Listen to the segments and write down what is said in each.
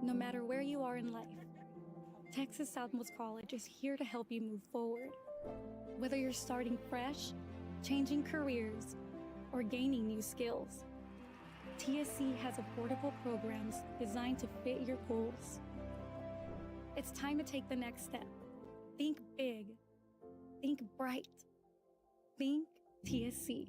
no matter where you are in life. Texas Southmost College is here to help you move forward. Whether you're starting fresh, changing careers, or gaining new skills, TSC has affordable programs designed to fit your goals. It's time to take the next step. Think big. Think bright. Think TSC.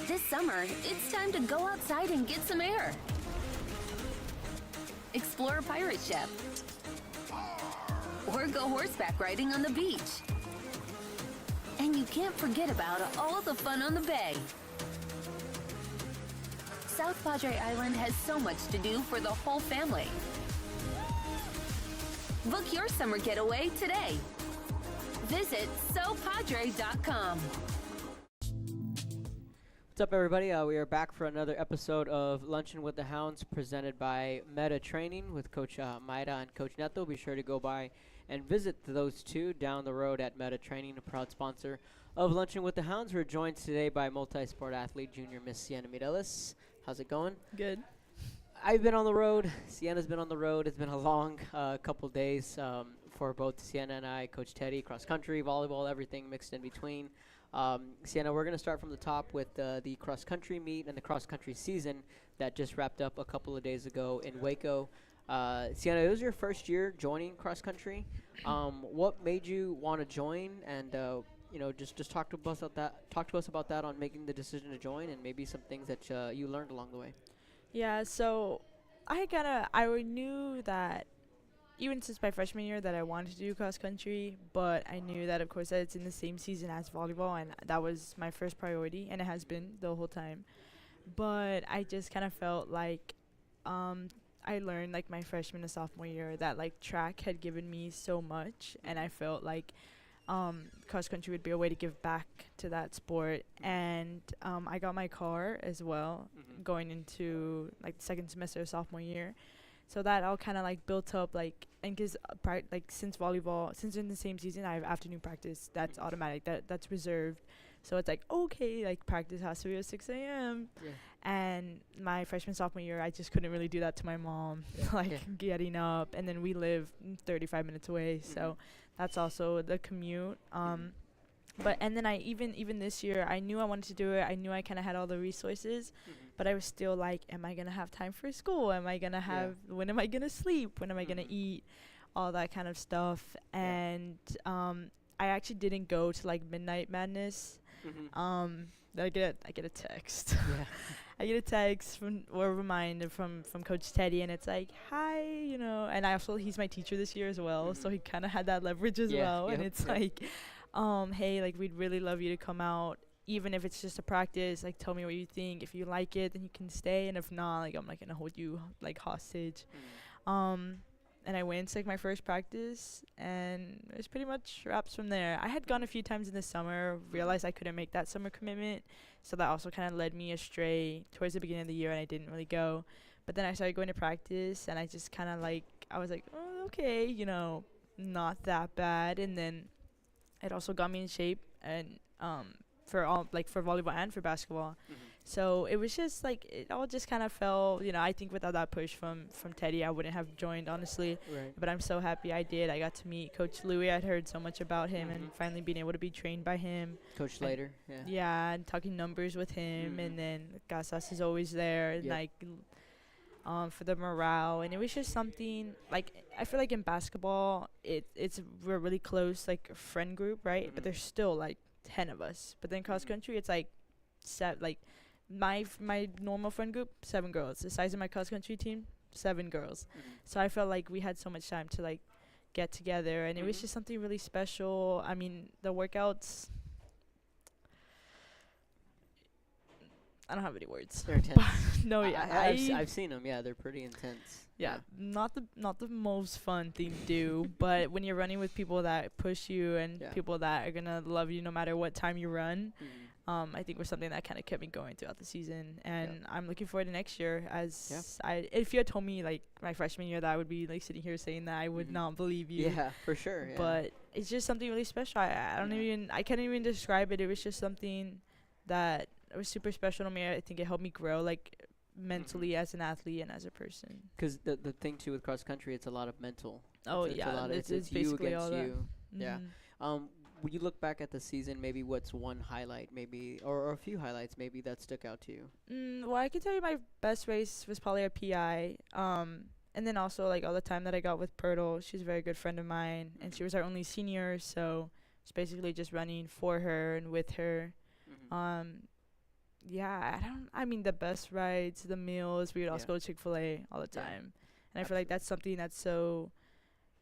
This summer, it's time to go outside and get some air. Explore a pirate ship. Or go horseback riding on the beach. And you can't forget about all the fun on the bay. South Padre Island has so much to do for the whole family. Book your summer getaway today. Visit SoPadre.com. What's up, everybody? We are back for another episode of Lunchin with the Hounds, presented by Meta Training with Coach Maida and Coach Neto. Be sure to go by and visit those two down the road at Meta Training, a proud sponsor of Lunchin with the Hounds. We're joined today by multi-sport athlete, junior Miss Sienna Mireles. How's it going? Good. I've been on the road. Sienna's been on the road. It's been a long couple days for both Sienna and I. Coach Teddy, cross country, volleyball, everything mixed in between. Sienna, we're going to start from the top with the cross country meet and the cross country season that just wrapped up a couple of days ago in Waco. Sienna, it was your first year joining cross country. What made you want to join? And just talk to us about that. Talk to us about that on making the decision to join, and maybe some things that you learned along the way. Yeah, so I knew that even since my freshman year that I wanted to do cross country, but I knew that, of course, that it's in the same season as volleyball, and that was my first priority, and it has been the whole time. But I just kind of felt like I learned, like, my freshman and sophomore year that, like, track had given me so much, and I felt like cross country would be a way to give back to that sport. And I got my car as well going into, like, the second semester of sophomore year. So that all kind of, like, built up, like, and because since volleyball, since in the same season I have afternoon practice, that's automatic, that's reserved. So it's like, okay, like, practice has to be at 6 a.m. Yeah. And my freshman, sophomore year, I just couldn't really do that to my mom, getting up. And then we live 35 minutes away, so that's also the commute. And then I even this year, I knew I wanted to do it. I knew I kind of had all the resources, but I was still like, am I going to have time for school? Am I going to have, when am I going to sleep? When am I going to eat? All that kind of stuff. And I actually didn't go to, like, Midnight Madness. I get a text. I get a text or a reminder from Coach Teddy, and it's like, hi, and he's my teacher this year as well, so he kind of had that leverage as well. And it's like, hey, like, we'd really love you to come out, even if it's just a practice. Like, tell me what you think. If you like it, then you can stay, and if not, like, I'm not gonna hold you, like, hostage. And I went to, like, my first practice, and it was pretty much wraps from there. I had gone a few times in the summer, realized I couldn't make that summer commitment, so that also kind of led me astray towards the beginning of the year, and I didn't really go. But then I started going to practice, and I just kind of, like, I was like, oh, okay, not that bad. And then it also got me in shape, and for volleyball and for basketball. So it was just like it all just kind of fell. I think without that push from Teddy, I wouldn't have joined, honestly. Right. But I'm so happy I did. I got to meet Coach Louis. I'd heard so much about him, and Mhm. finally being able to be trained by him. Coach Slater. Yeah. Yeah, and talking numbers with him, Mhm. and then Casas is always there, and Yep. like for the morale, and it was just something like I feel like in basketball, we're really close, like a friend group, right? Mhm. But there's still like 10 of us. But then cross Mhm. country, it's like like my normal friend group, 7 girls. The size of my cross country team, 7 girls. Mhm. So I felt like we had so much time to like get together, and it was Mhm. just something really special. I mean, the workouts. I don't have any words. They're intense. No, yeah, I've seen them. Yeah, they're pretty intense. yeah, not the most fun thing to do, but when you're running with people that push you and Yeah. people that are gonna love you no matter what time you run, Mhm. I think was something that kind of kept me going throughout the season, and Yeah. I'm looking forward to next year. If you had told me like my freshman year that I would be like sitting here saying that, I would Mhm. not believe you. Yeah, for sure. Yeah. But it's just something really special. I can't even describe it. It was just something that was super special to me. I think it helped me grow like mentally as an athlete and as a person. Because the thing too with cross country, it's a lot of mental. Oh, It's a yeah, lot of, it's it's you basically all against that. you. Yeah. Mhm. When you look back at the season, maybe what's one highlight, maybe or a few highlights, maybe that stuck out to you. Well, I can tell you my best race was probably a PI. And then also like all the time that I got with Pirtle. She's a very good friend of mine, and she was our only senior, so it's basically just running for her and with her. Mhm. Yeah, I mean the best rides, the meals. We would also Yeah. go to Chick-fil-A all the Yeah, time, and I feel like that's something that's so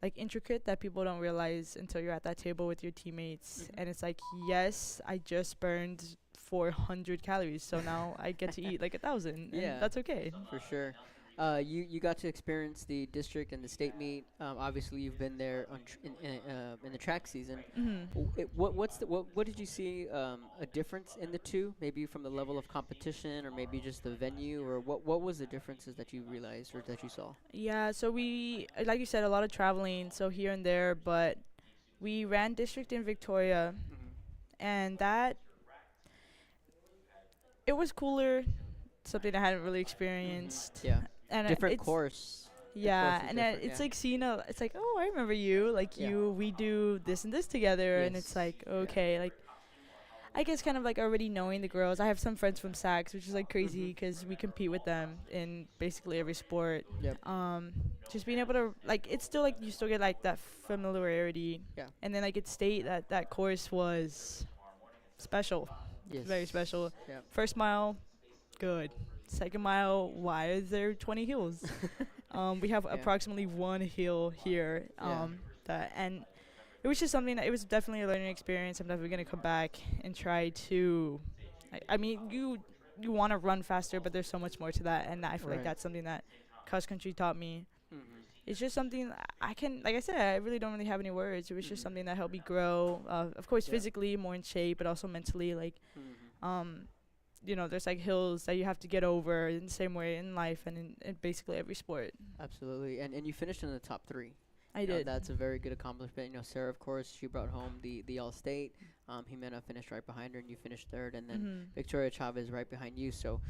like intricate that people don't realize until you're at that table with your teammates, Mhm. and it's like, yes, I just burned 400 calories, so now I get to eat like 1,000. Yeah. And that's okay. For sure. You got to experience the district and the state meet. Obviously, you've been there in the track season. What did you see a difference in the two? Maybe from the level of competition, or maybe just the venue, or what was the differences that you realized or that you saw? Yeah, so we, like you said, a lot of traveling, so here and there, but we ran district in Victoria, and that it was cooler, something I hadn't really experienced. Yeah. And Different it's, course. yeah, course is and different, it's yeah. like seeing it's like, oh, I remember you, like Yeah. we do this and this together, and it's Yes, like, yeah. okay, like I guess kind of like already knowing the girls. I have some friends from Saks, which is like crazy Mhm. because we compete with them in basically every sport. Yep. Just being able to like, it's still like you still get like that familiarity. Yeah. And then like at state, that course was special, Yes. very special. Yep. First mile, good. Second mile, why is there 20 hills? We have Yeah. approximately 1 hill here. Yeah. And it was just something that it was definitely a learning experience. I'm definitely gonna come back and try to. I mean, you want to run faster, but there's so much more to that, and I feel like Right. that's something that cross country taught me. Mhm. It's just something I can, like I said, I really don't really have any words. It was just Mhm. something that helped me grow. Of course, Yeah. physically more in shape, but also mentally. Like, Mhm. there's like hills that you have to get over in the same way in life and in basically every sport. Absolutely. And you finished in the top 3. I You know, did. that's a very good accomplishment. You know, Sarah, of course, she brought home the All State. Jimena finished right behind her, and you finished third. And then Mhm. Victoria Chavez right behind you. So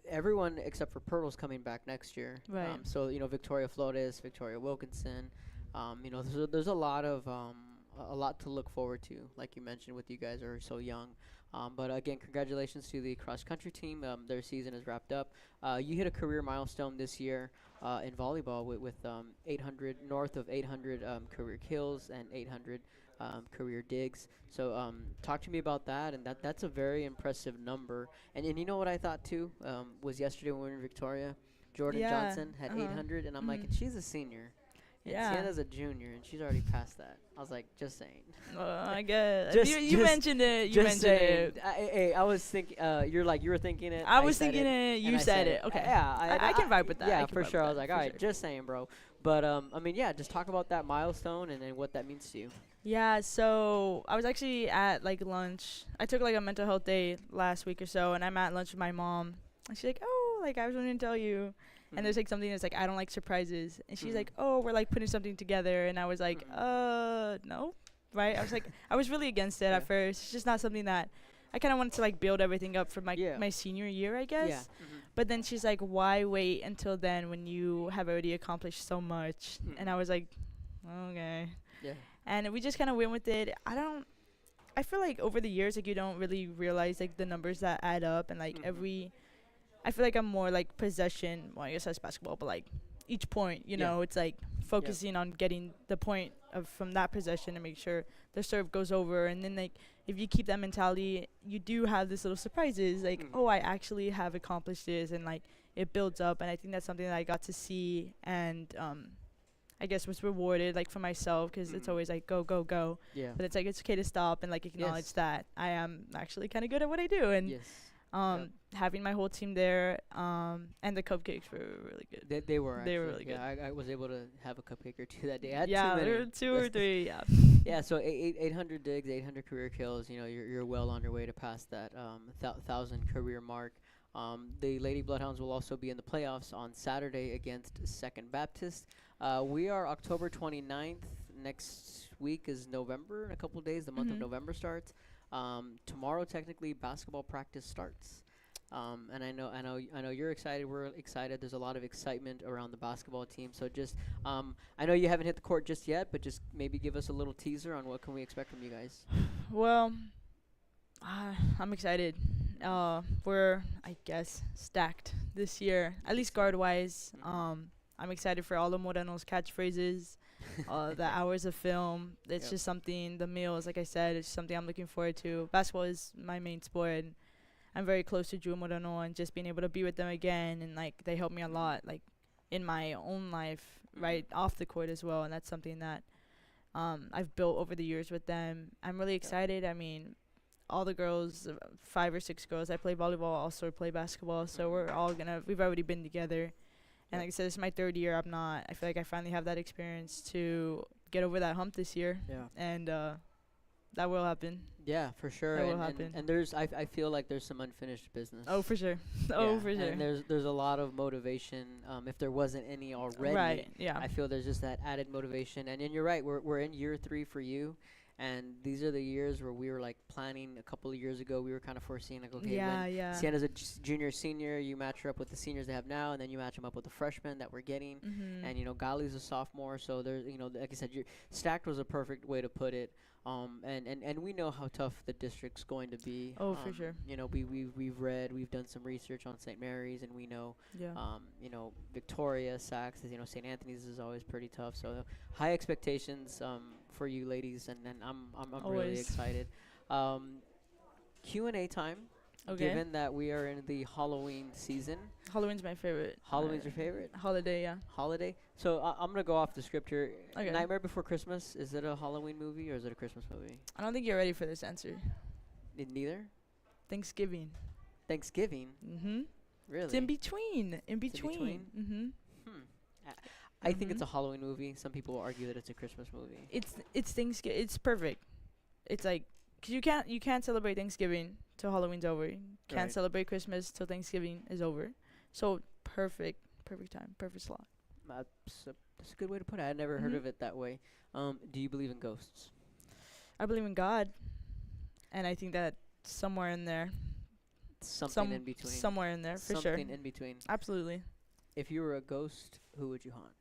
everyone except for Pirtle's coming back next year. Right. So you know, Victoria Flores, Victoria Wilkinson. You know, there's a lot of a lot to look forward to. Like you mentioned, with you guys are so young. But again, congratulations to the cross country team. Their season is wrapped up. You hit a career milestone this year in volleyball with 800 north of 800 career kills and 800 career digs. So talk to me about that. And that's a very impressive number. And you know what I thought too was yesterday when we were in Victoria, Jordan Yeah, Johnson had uh-huh. 800, and I'm like, Mhm. and she's a senior. And Yeah. Sienna's a junior, and she's already past that. I was like, just saying. I guess Just- you just- mentioned it. You Just mentioned saying. it. I was thinking. You were thinking it. I was said thinking it. You and I said it. Okay. Yeah, I can vibe with that. Yeah, I can for vibe sure. with I was that, like, for all right, sure. just saying, bro. But I mean, yeah, just talk about that milestone and then what that means to you. Yeah, so I was actually at like lunch. I took like a mental health day last week or so, and I'm at lunch with my mom. And she's like, "Oh, like I was wanting to tell you." And there's like something that's like, I don't like surprises. And she's Mhm. like, "Oh, we're like putting something together." And I was like, Mhm. no. Right? I was like, I was really against it Yeah. at first. It's just not something that I kind of wanted to like build everything up for my Yeah. my senior year, I guess. Yeah. But then she's like, why wait until then when you have already accomplished so much? And I was like, okay. Yeah. And we just kind of went with it. I feel like over the years, like, you don't really realize like the numbers that add up, and like I feel like I'm more like possession. Well, I guess that's basketball, but like each point, you Yeah. know, it's like focusing on getting the point of from that possession and make sure the serve goes over. And then like if you keep that mentality, you do have this little surprises like, oh, I actually have accomplished this, and like it builds up. And I think that's something that I got to see, and I guess was rewarded like for myself, because it's always like go go go, Yeah. but it's like it's okay to stop and like acknowledge Yes. that I am actually kind of good at what I do. And Yes. having my whole team there, and the cupcakes were really good. They were. They were actually. really Yeah, I was able to have a cupcake or two that day. I had Yeah, too there many. were two or three. Yeah. Yeah, so 800 digs, 800 career kills. You know, you're well on your way to pass that 1,000 career mark. The Lady Bloodhounds will also be in the playoffs on Saturday against Second Baptist. We are October 29th. Next week is November. In a couple days, the month of November starts. Tomorrow, technically, basketball practice starts. And I know you're excited. We're excited. There's a lot of excitement around the basketball team. So just, I know you haven't hit the court just yet, but just maybe give us a little teaser on what can we expect from you guys. Well, I'm excited. We're, I guess, stacked this year, at least guard wise. I'm excited for all the Moreno's catchphrases, the hours of film. It's just something. The meals, like I said, it's something I'm looking forward to. Basketball is my main sport, and I'm very close to Drew Moreno, and just being able to be with them again, and like they help me a lot, like in my own life, right off the court as well. And that's something that I've built over the years with them. I'm really excited. I mean, all the girls, 5 or 6 girls, I play volleyball, also play basketball, so we've already been together. And like I said, this is my 3rd year. I feel like I finally have that experience to get over that hump this year. Yeah. And that will happen. Yeah, for sure. That will and, happen. and there's, I feel like there's some unfinished business. Oh, for sure. Yeah, For sure. And there's a lot of motivation. If there wasn't any already, Right, yeah. I feel there's just that added motivation. And you're right. We're in year 3 for you. And these are the years where we were like planning a couple of years ago. We were kind of foreseeing like, okay, when Sienna's a junior, senior, you match her up with the seniors they have now, and then you match them up with the freshmen that we're getting. And you know, Gali's a sophomore, so there's, you know, like I said, stacked was a perfect way to put it. And we know how tough the district's going to be. Oh, for sure. You know, we've read, we've done some research on St. Mary's, and we know, you know, Victoria, Saks, you know, St. Anthony's is always pretty tough. So high expectations for you ladies, and I'm really excited. Q&A time. Okay. Given that we are in the Halloween season. Halloween's my favorite. Halloween's your favorite? Holiday, yeah. Holiday. So I'm gonna go off the script here. Okay. Nightmare Before Christmas, is it a Halloween movie or is it a Christmas movie? I don't think you're ready for this answer. Neither. Thanksgiving. Thanksgiving. Really? It's in between. In between. I think it's a Halloween movie. Some people will argue that it's a Christmas movie. It's Thanksgiving. It's perfect. It's like, 'cause you can't celebrate Thanksgiving till Halloween's over. You can't celebrate Christmas till Thanksgiving is over. So perfect time, perfect slot. That's a good way to put it. I never heard of it that way. Do you believe in ghosts? I believe in God, and I think that somewhere in there, Something in between. somewhere in there, for sure. Something in between. Absolutely. If you were a ghost, who would you haunt?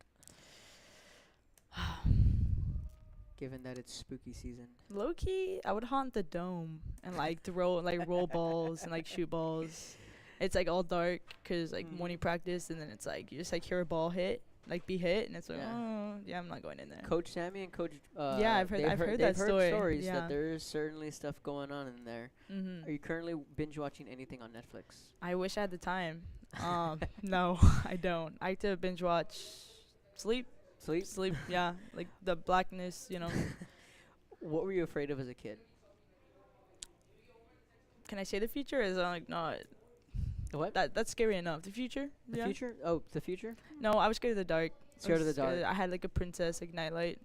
Given that it's spooky season. Low key, I would haunt the dome and like roll balls and like shoot balls. It's like all dark 'cause like morning practice, and then it's like you just like hear a ball hit, like be hit, and it's like, oh yeah, I'm not going in there. Coach Sammy and Coach I've heard that they've story. heard stories Yeah. that there is certainly stuff going on in there. Are you currently binge watching anything on Netflix? I wish I had the time. No, I don't. I like to binge watch, sleep, yeah, like the blackness, you know. What were you afraid of as a kid? Can I say the future? Or is it like not? What? That's scary enough. The future? The future? Oh, the future? No, I was scared of the dark. Scared of the dark. I had like a princess like nightlight,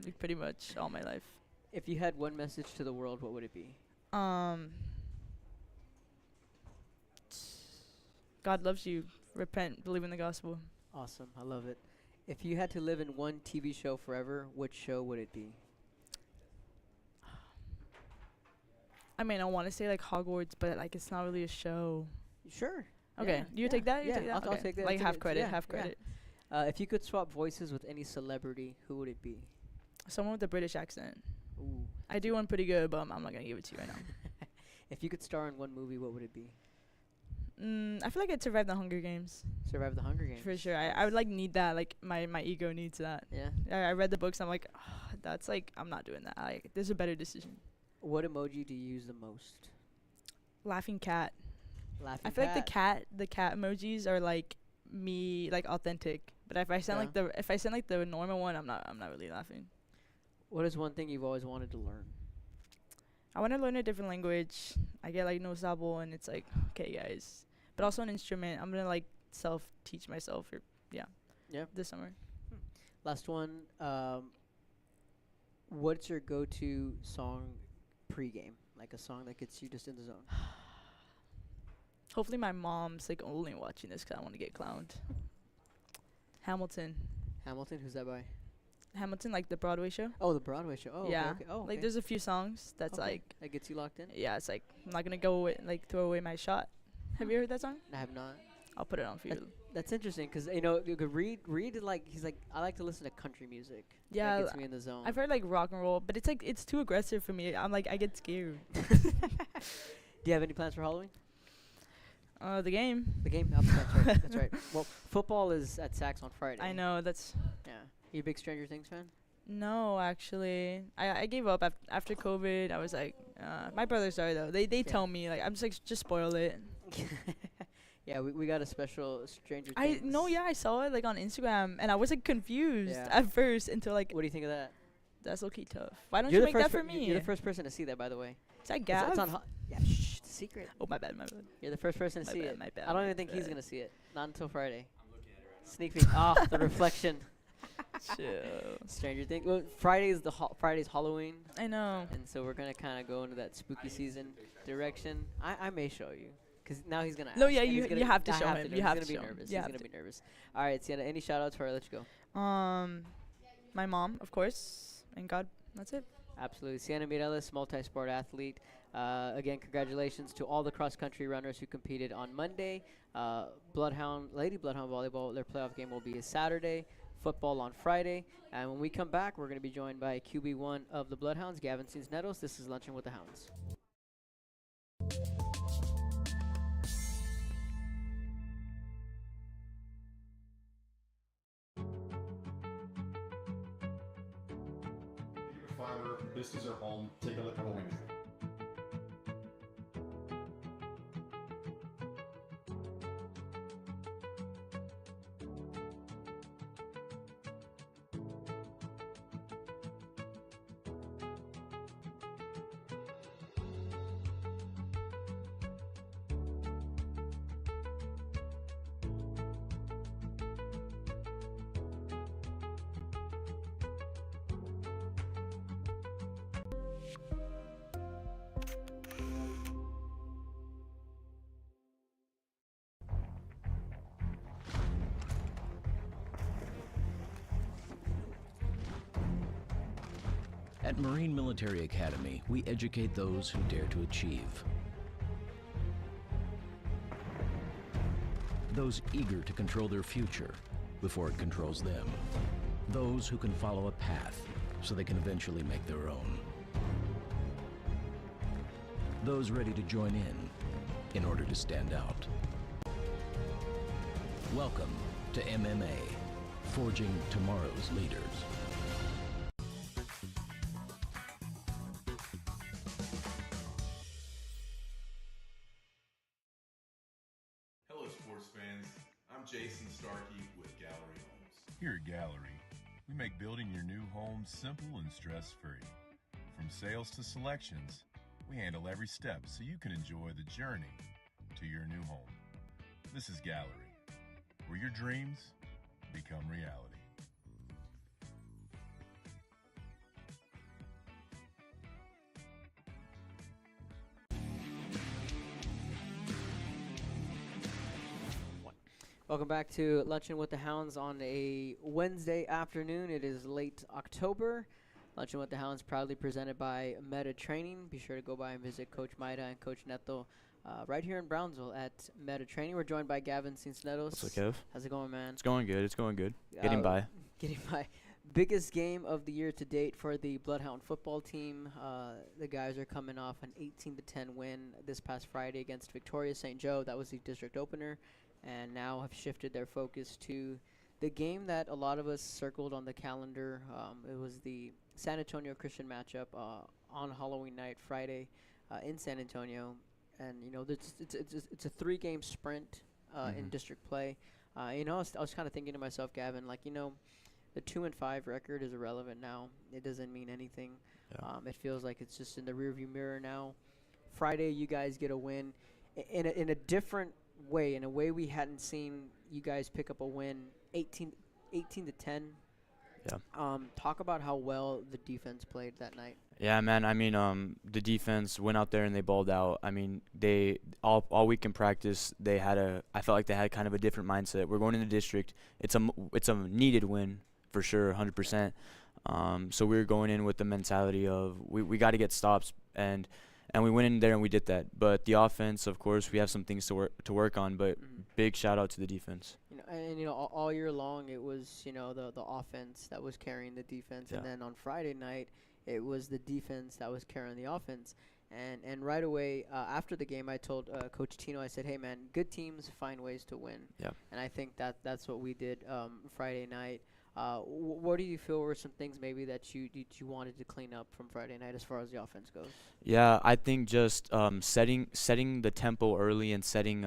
like pretty much all my life. If you had one message to the world, what would it be? God loves you. Repent. Believe in the gospel. Awesome. I love it. If you had to live in one TV show forever, which show would it be? I mean, I want to say like Hogwarts, but like it's not really a show. Sure. Okay, Yeah, you yeah, take that? You yeah, take that? I'll Okay. take that. Like It's a half good- credit, yeah, half yeah. credit. If you could swap voices with any celebrity, who would it be? Someone with a British accent. Ooh. I do one pretty good, but I'm not gonna give it to you right now. If you could star in one movie, what would it be? I feel like I'd survive the Hunger Games Survive the Hunger Games. for sure. I would like need that. Like my ego needs that. Yeah. I read the books. I'm like, that's like I'm not doing that. There's a better decision. What emoji do you use the most? Laughing cat. Laughing I feel like the cat emojis are like me, like authentic. But if I send like the normal one, I'm not really laughing. What is one thing you've always wanted to learn? I want to learn a different language. I get like no sabo, and it's like, okay, guys. But also an instrument. I'm gonna like self-teach myself. Yeah. This summer. Last one. What's your go-to song pre-game? Like a song that gets you just in the zone. Hopefully my mom's like only watching this 'cause I want to get clowned. Hamilton. Hamilton. Who's that by? Hamilton, like the Broadway show. Oh, the Broadway show. Oh, yeah. Okay. Oh, okay. Like there's a few songs that's Okay. like, that gets you locked in. yeah, it's like I'm not gonna go like throw away my shot. Have you heard that song? I have not. I'll put it on for you. That's interesting because you could read like he's like I like to listen to country music. Yeah, that gets me in the zone. I've heard like rock and roll, but it's like it's too aggressive for me. I'm like I get scared. Do you have any plans for Halloween? The game. The game. Oh, that's right. That's right. Well, football is at Saks on Friday. I know that's. Yeah. You a big Stranger Things fan? No, actually, I gave up after COVID. I was like, my brothers are though. They tell me like I'm just like just spoil it. Yeah, we got a special Stranger I Things. no, yeah, I saw it like on Instagram, and I was like confused Yeah. at first until like What do you think of that? that's okay tough. Why don't You're you the make first that for me? You're the first person to see that, by the way. Is that It's Gav? on. Yeah, shh, it's a secret. Oh my bad. You're the first person to My see bad, it. my bad, I don't my even think he's bad. gonna see it. Not until Friday. Sneak peek. Oh, the reflection. Chill. Stranger Things. Well, Friday's Halloween, I know. and so we're gonna kind of go into that spooky season direction. I may show you, 'cause now he's gonna. No, ask, yeah, and you- he's gonna- you have to I show have him. do it. You have He's to gonna show be him. nervous. You He's have gonna be to. nervous. All right, Sienna. Any shout outs before I let you go? My mom, of course, and God. That's it. Absolutely. Sienna Mireles, multi-sport athlete. Again, congratulations to all the cross-country runners who competed on Monday. Lady Bloodhound Volleyball, their playoff game will be Saturday. Football on Friday. And when we come back, we're going to be joined by QB1 of the Bloodhounds, Gavin Cisneros. This is Lunchin with the Hounds. Fiber, this is our home. Take a look at what we do. At Marine Military Academy, we educate those who dare to achieve. Those eager to control their future before it controls them. Those who can follow a path so they can eventually make their own. Those ready to join in order to stand out. Welcome to MMA, Forging Tomorrow's Leaders. Hello, sports fans. I'm Jason Starkey with Gallery Homes. Here at Gallery, we make building your new home simple and stress-free. From sales to selections, we handle every step so you can enjoy the journey to your new home. This is Gallery, where your dreams become reality. Welcome back to Lunchin with the Hounds on a Wednesday afternoon. It is late October. Lunchin with the Hounds, proudly presented by Meta Training. Be sure to go by and visit Coach Maida and Coach Neto right here in Brownsville at Meta Training. We're joined by Gavin Cincinnati. What's up, Kev? How's it going, man? It's going good. It's going good. Getting by. Getting by. Biggest game of the year to date for the Bloodhound football team. The guys are coming off an 18-10 win this past Friday against Victoria St. Joe. That was the district opener, and now have shifted their focus to the game that a lot of us circled on the calendar. It was the San Antonio Christian matchup on Halloween night, Friday, in San Antonio, and it's a 3-game sprint in district play. I was kind of thinking to myself, Gavin, the 2-5 record is irrelevant now. It doesn't mean anything. Yeah. It feels like it's just in the rearview mirror now. Friday, you guys get a win in a different way, in a way we hadn't seen you guys pick up a win, 18-10. Yeah. Talk about how well the defense played that night. Yeah, man. I mean, the defense went out there and they balled out. I mean, they all week in practice, I felt like they had kind of a different mindset. We're going into district. It's a needed win for sure, 100%. So we were going in with the mentality of we got to get stops, and we went in there and we did that. But the offense, of course, we have some things to work on. But big shout out to the defense. All year long it was the offense that was carrying the defense, and then on Friday night it was the defense that was carrying the offense. And right away after the game, I told Coach Tino, I said, hey man, good teams find ways to win. Yeah. And I think that's what we did Friday night. What do you feel were some things maybe that you wanted to clean up from Friday night as far as the offense goes? Yeah, I think just setting the tempo early and setting.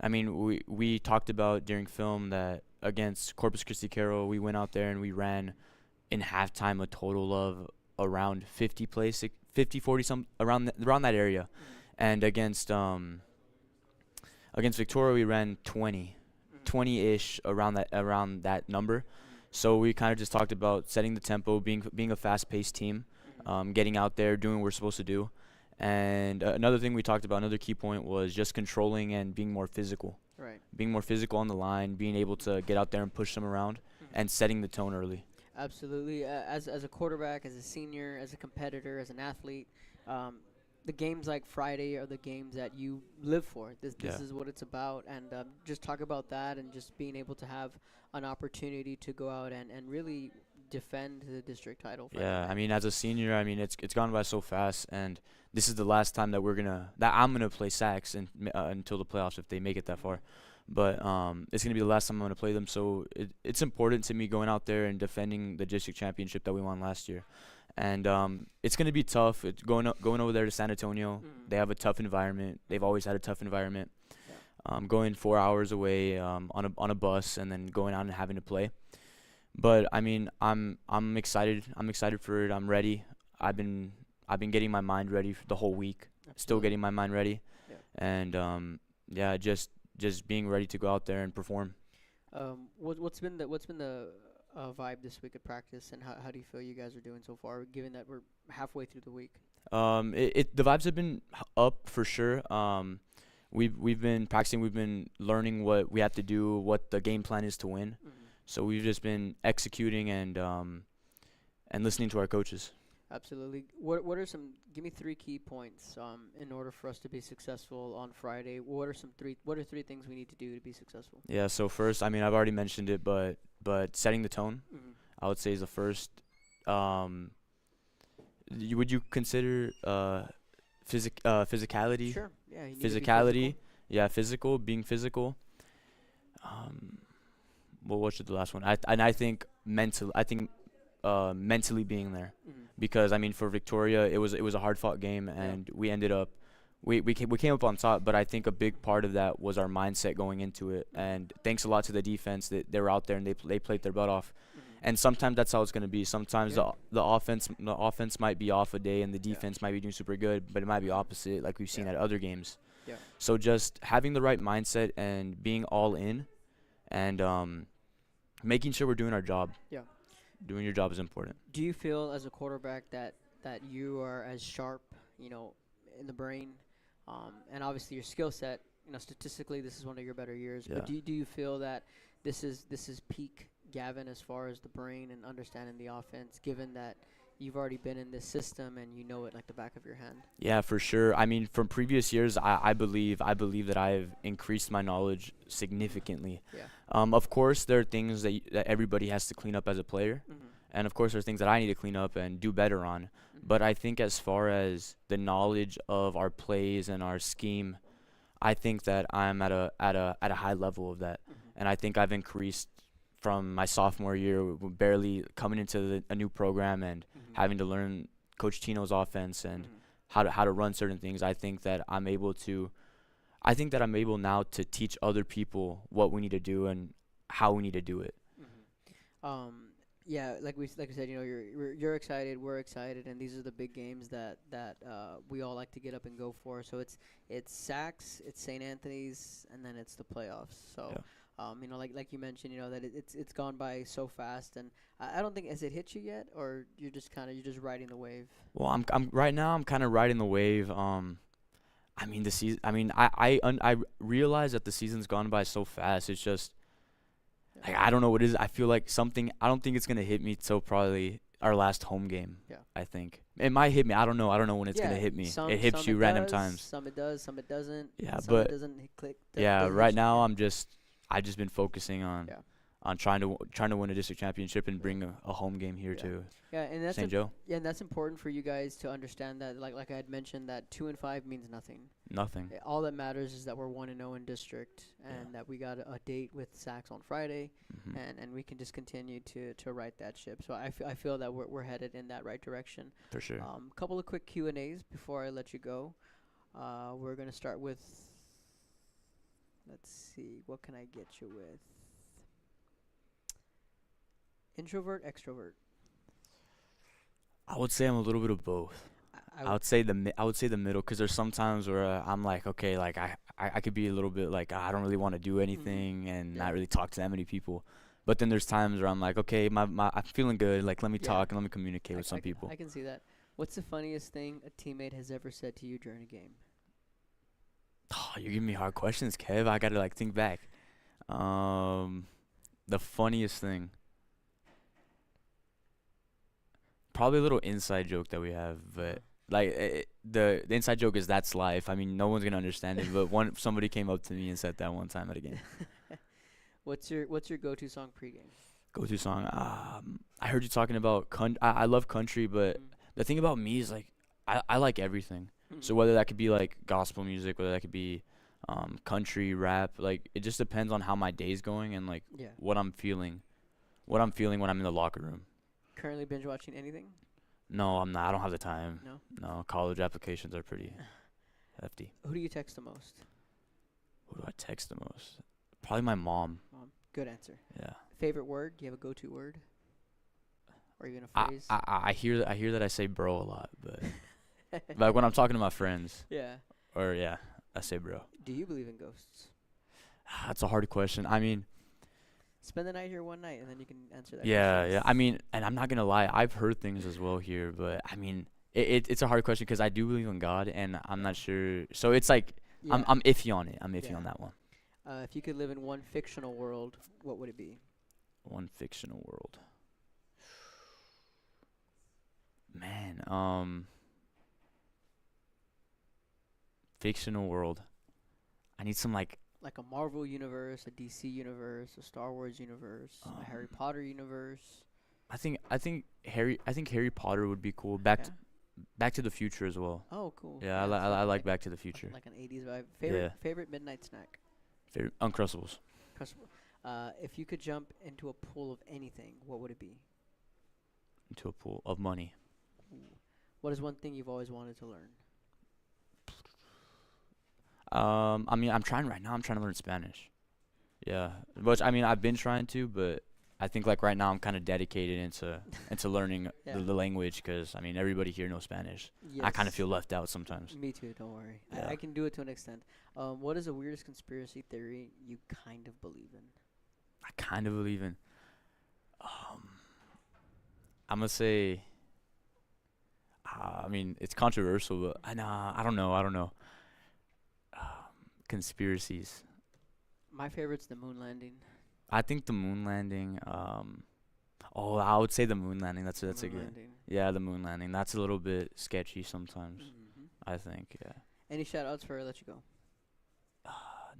I mean, we talked about during film that against Corpus Christi Carroll, we went out there and we ran in halftime a total of around 50 plays, 50, 40 some around that area, and against Victoria we ran 20-ish around that number. So we kind of just talked about setting the tempo, being a fast-paced team, getting out there, doing what we're supposed to do. And another thing we talked about, another key point, was just controlling and being more physical. Right. Being more physical on the line, being able to get out there and push them around, and setting the tone early. Absolutely. As a quarterback, as a senior, as a competitor, as an athlete, the games like Friday are the games that you live for. This is what it's about. And just talk about that and just being able to have an opportunity to go out and really defend the district title. Yeah, I mean, as a senior, I mean, it's gone by so fast, and this is the last time that I'm gonna play Sacs until the playoffs if they make it that far. But it's gonna be the last time I'm gonna play them, so it's important to me going out there and defending the district championship that we won last year. And it's gonna be tough. It's going over there to San Antonio. They have a tough environment. They've always had a tough environment. Going 4 hours away on a bus and then going out and having to play. But I mean, I'm excited. I'm excited for it. I'm ready. I've been getting my mind ready for the whole week. Absolutely. Still getting my mind ready. Yeah. And just being ready to go out there and perform. What's been the vibe this week at practice, and how do you feel you guys are doing so far, given that we're halfway through the week? The vibes have been up for sure. We've been practicing. We've been learning what we have to do, what the game plan is to win. So we've just been executing and listening to our coaches. Absolutely. Give me 3 key points in order for us to be successful on Friday. What are 3 things we need to do to be successful? Yeah, so first, I mean, I've already mentioned it, but setting the tone, I would say, is the first. Would you consider physicality? Sure. Yeah. You need Physicality. Yeah, being physical. Well, what should the last one? I think mentally being there, because I mean, for Victoria it was a hard fought game, and we ended up we came up on top, but I think a big part of that was our mindset going into it, and thanks a lot to the defense that they were out there and they played their butt off. And sometimes that's how it's going to be. Sometimes the offense might be off a day and the defense might be doing super good, but it might be opposite, like we've seen at other games. Yeah. So just having the right mindset and being all in, and making sure we're doing our job. Yeah. Doing your job is important. Do you feel as a quarterback that you are as sharp, in the brain, and obviously your skill set, statistically this is one of your better years, but do you feel that this is peak Gavin as far as the brain and understanding the offense, given that you've already been in this system and you know it like the back of your hand. Yeah, for sure. I mean, from previous years, I believe that I've increased my knowledge significantly. Yeah. Of course, there are things that everybody has to clean up as a player, Mm-hmm. and of course, there's things that I need to clean up and do better on. Mm-hmm. But I think as far as the knowledge of our plays and our scheme, I think that I'm at a high level of that, Mm-hmm. and I think I've increased from my sophomore year, barely coming into a new program and Mm-hmm. having to learn Coach Tino's offense and Mm-hmm. how to run certain things. I think that I'm able now to teach other people what we need to do and how we need to do it. Mm-hmm. Yeah, like we said, you know, you're excited, we're excited, and these are the big games that we all like to get up and go for. So it's Sacs, it's St. Anthony's, and then it's the playoffs. So. Yeah. You know, like you mentioned, you know, that it's gone by so fast, and I don't think, has it hit you yet, or you're just riding the wave? Well, I'm right now. I'm kind of riding the wave. I mean the season. I mean, I realize that the season's gone by so fast. It's just like I don't know what it is. I feel like something. I don't think it's gonna hit me till probably our last home game. Yeah. I think it might hit me. I don't know. I don't know when it's gonna hit me. It hits you random times. Some it does, some it doesn't. Yeah, some but it doesn't click. yeah, doesn't right hit you. now I've just been focusing on Yeah. trying to win a district championship and bring a home game here Yeah. to Yeah, and that's St. Joe. Yeah, and that's important for you guys to understand that. Like I had mentioned, that 2-5 means nothing. Nothing. All that matters is that we're 1-0 in district, and that we got a date with Sacs on Friday, Mhm. and we can just continue to right that ship. So I feel that we're headed in that right direction. For sure. Couple of quick Q&As before I let you go. We're gonna start with. Let's see, what can I get you with? Introvert, extrovert. I would say I'm a little bit of both. I would say the middle, because there's some times where I'm like, okay, like I could be a little bit like I don't really want to do anything and not really talk to that many people. But then there's times where I'm like, okay, I'm feeling good. Like let me talk and let me communicate with some people. I can see that. What's the funniest thing a teammate has ever said to you during a game? Oh, you're giving me hard questions, Kev. I gotta like think back. The funniest thing. Probably a little inside joke that we have, but like the inside joke is that's life. I mean, no one's gonna understand it, but somebody came up to me and said that one time at a game. What's your go-to song pregame? Go-to song. I heard you talking about I love country, but the thing about me is like I like everything. So whether that could be like gospel music, whether that could be country, rap, like it just depends on how my day's going and like what I'm feeling when I'm in the locker room. Currently binge watching anything? No, I'm not. I don't have the time. No? College applications are pretty hefty. Who do you text the most? Who do I text the most? Probably my mom. Good answer. Yeah. Favorite word? Do you have a go-to word? Or even a phrase? I hear that I say bro a lot, but like when I'm talking to my friends. Yeah. Or I say bro. Do you believe in ghosts? That's a hard question. I mean, spend the night here one night, and then you can answer that. Yeah. I mean, and I'm not gonna lie, I've heard things as well here, but I mean, it's a hard question because I do believe in God, and I'm not sure. So it's like I'm iffy on it. I'm iffy on that one. If you could live in one fictional world, what would it be? One fictional world. Man, fictional world. I need some like a Marvel universe, a DC universe, a Star Wars universe, a Harry Potter universe. I think Harry Potter would be cool. Back to the Future as well. Oh, cool. Yeah, I like Back to the Future. Like an 80s vibe. Favorite midnight snack? Favorite Uncrustables. If you could jump into a pool of anything, what would it be? Into a pool of money. Ooh. What is one thing you've always wanted to learn? I mean, I'm trying right now. I'm trying to learn Spanish. Yeah, which I mean, I've been trying to, but I think like right now I'm kind of dedicated into learning the language because I mean everybody here knows Spanish. Yes. I kind of feel left out sometimes. Me too. Don't worry. Yeah. I can do it to an extent. What is the weirdest conspiracy theory you kind of believe in? I kind of believe in. I'm gonna say. I mean, it's controversial, but I don't know. Conspiracies. My favorite's the moon landing. I think the moon landing. Oh, I would say the moon landing. That's a Moon good. landing. Yeah, the moon landing. That's a little bit sketchy sometimes. Mhm. I think. Yeah. Any shout outs before I let you go?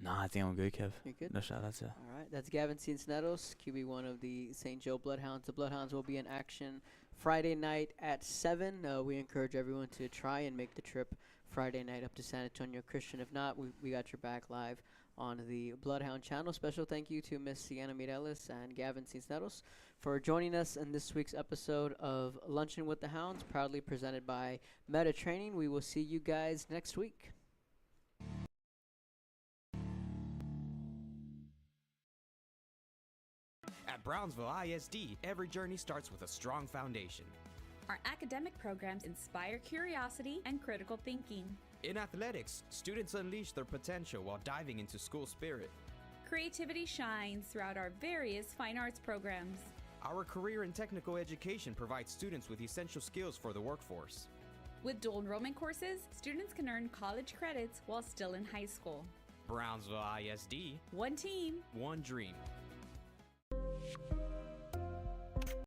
Nah, I think I'm good, Kev. You good? No shout outs. Yeah. All right, that's Gavin Cincinnati, QB1 of the St. Joe Bloodhounds. The Bloodhounds will be in action Friday night at 7. We encourage everyone to try and make the trip Friday night up to San Antonio Christian. If not, we got your back live on the Bloodhound channel. Special thank you to Miss Sienna Mireles and Gavin Cincinnati for joining us in this week's episode of Lunchin with the Hounds, proudly presented by Meta Training. We will see you guys next week. At Brownsville ISD, every journey starts with a strong foundation. Our academic programs inspire curiosity and critical thinking. In athletics, students unleash their potential while diving into school spirit. Creativity shines throughout our various fine arts programs. Our career and technical education provides students with essential skills for the workforce. With dual enrollment courses, students can earn college credits while still in high school. Brownsville ISD, One team, one dream.